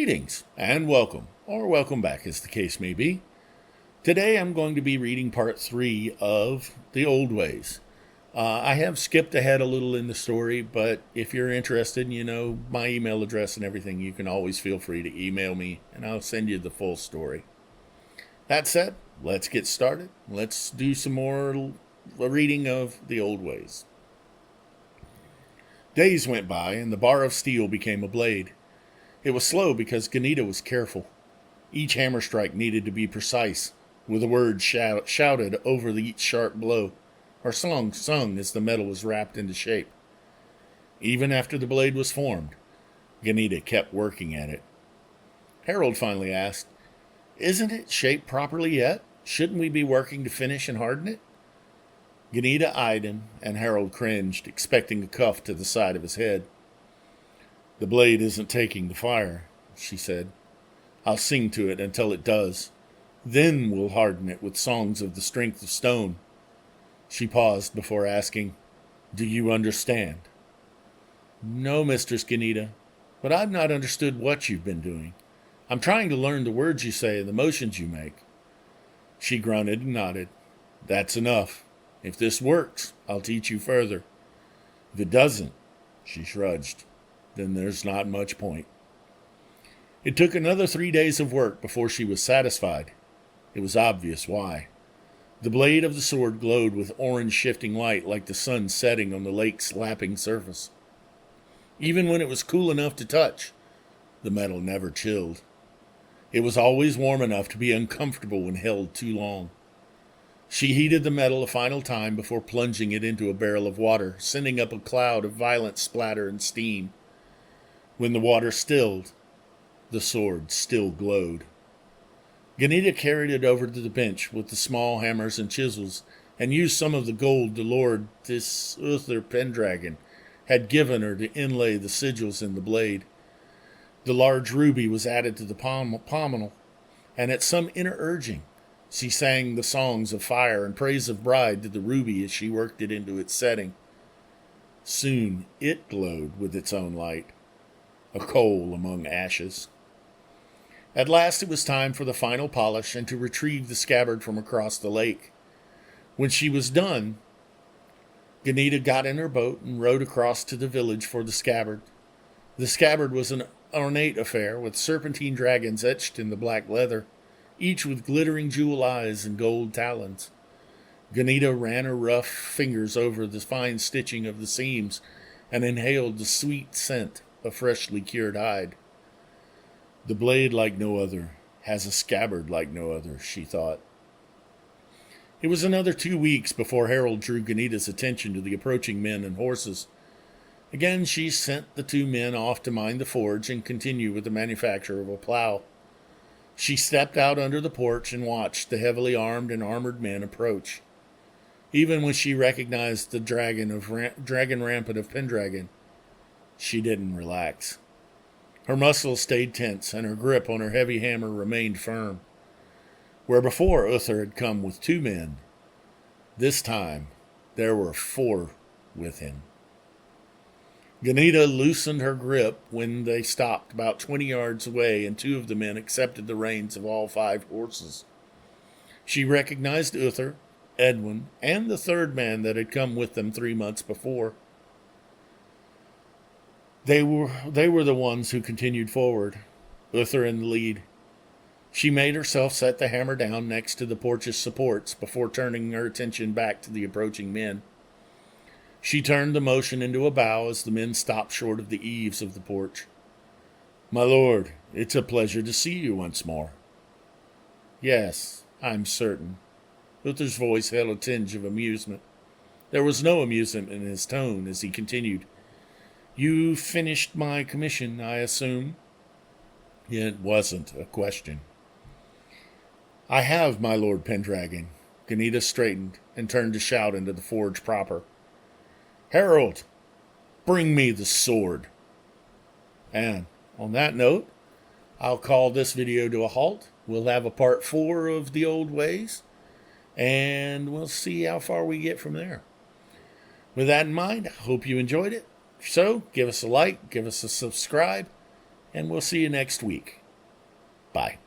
Greetings and welcome, or welcome back as the case may be. Today I'm going to be reading part 3 of The Old Ways. I have skipped ahead a little in the story, but if you're interested, you know my email address and everything, you can always feel free to email me and I'll send you the full story. That said, let's get started. Let's do some more reading of The Old Ways. Days went by and the bar of steel became a blade. It was slow because Ganita was careful. Each hammer strike needed to be precise, with a word shouted over each sharp blow, or song sung as the metal was wrapped into shape. Even after the blade was formed, Ganita kept working at it. Harold finally asked, "Isn't it shaped properly yet? Shouldn't we be working to finish and harden it?" Ganita eyed him, and Harold cringed, expecting a cuff to the side of his head. "The blade isn't taking the fire," she said. "I'll sing to it until it does. Then we'll harden it with songs of the strength of stone." She paused before asking, "Do you understand?" "No, Mistress Ganita, but I've not understood what you've been doing. I'm trying to learn the words you say and the motions you make." She grunted and nodded. "That's enough. If this works, I'll teach you further. If it doesn't," she shrugged, "then there's not much point." It took another 3 days of work before she was satisfied. It was obvious why. The blade of the sword glowed with orange shifting light like the sun setting on the lake's lapping surface. Even when it was cool enough to touch, the metal never chilled. It was always warm enough to be uncomfortable when held too long. She heated the metal a final time before plunging it into a barrel of water, sending up a cloud of violent splatter and steam. When the water stilled, the sword still glowed. Ganita carried it over to the bench with the small hammers and chisels and used some of the gold the Lord, this Uther Pendragon, had given her to inlay the sigils in the blade. The large ruby was added to the pommel, and at some inner urging, she sang the songs of fire and praise of bride to the ruby as she worked it into its setting. Soon it glowed with its own light, a coal among ashes. At last it was time for the final polish and to retrieve the scabbard from across the lake. When she was done, Ganita got in her boat and rowed across to the village for the scabbard. The scabbard was an ornate affair with serpentine dragons etched in the black leather, each with glittering jewel eyes and gold talons. Ganita ran her rough fingers over the fine stitching of the seams and inhaled the sweet scent of freshly cured hide. The blade like no other has a scabbard like no other, she thought. It was another 2 weeks before Harold drew Ganita's attention to the approaching men and horses. Again she sent the 2 men off to mind the forge and continue with the manufacture of a plow. She stepped out under the porch and watched the heavily armed and armored men approach. Even when she recognized the dragon rampant of Pendragon, she didn't relax. Her muscles stayed tense, and her grip on her heavy hammer remained firm. Where before Uther had come with 2 men, this time there were 4 with him. Ganita loosened her grip when they stopped about 20 yards away, and 2 of the men accepted the reins of all 5 horses. She recognized Uther, Edwin, and the 3rd man that had come with them 3 months before. They were the ones who continued forward, Uther in the lead. She made herself set the hammer down next to the porch's supports before turning her attention back to the approaching men. She turned the motion into a bow as the men stopped short of the eaves of the porch. "My lord, it's a pleasure to see you once more." "Yes, I'm certain." Uther's voice held a tinge of amusement. There was no amusement in his tone as he continued. "You finished my commission, I assume?" It wasn't a question. "I have, my Lord Pendragon." Ganita straightened and turned to shout into the forge proper. "Harold, bring me the sword." And on that note, I'll call this video to a halt. We'll have a part 4 of The Old Ways, and we'll see how far we get from there. With that in mind, I hope you enjoyed it. So, give us a like, give us a subscribe, and we'll see you next week. Bye.